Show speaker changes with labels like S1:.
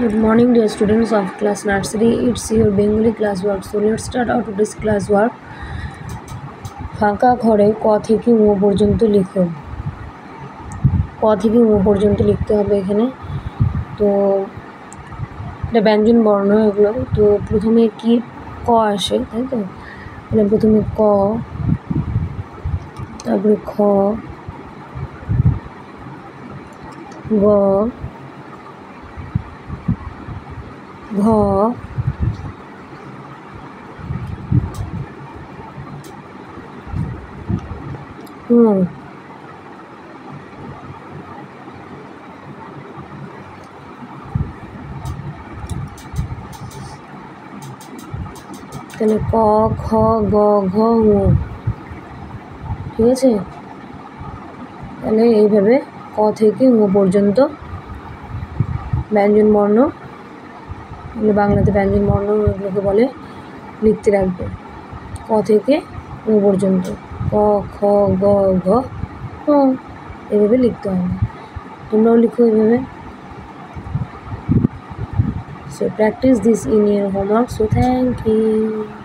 S1: Good morning, dear students of class nursery. It's your Bengali class work. So let's start out today's class work. ফাঁকা ঘরে ক থেকে ও পর্যন্ত লিখো। ক থেকে ও পর্যন্ত লিখতে হবে এখানে। তো এটা ব্যঞ্জন বর্ণ এগুলো। তো প্রথমে কি ক আসে, তাই তো? মানে প্রথমে ক, তারপরে খ, গ, ঘ, তাহলে ক, খ, গ, ঘ, ঙ। ঠিক আছে? তাহলে এইভাবে ক থেকে ঙ পর্যন্ত ব্যঞ্জন বর্ণ, এগুলো বাংলাতে ব্যঞ্জন বর্ণ এগুলোকে বলে, লিখতে রাখবে। ক থেকে ঙ পর্যন্ত ক, খ, গ, ঘ, ঙ এভাবে লিখতে হবে। তোমরাও লিখো এভাবে। So practice this in your homework. So thank you.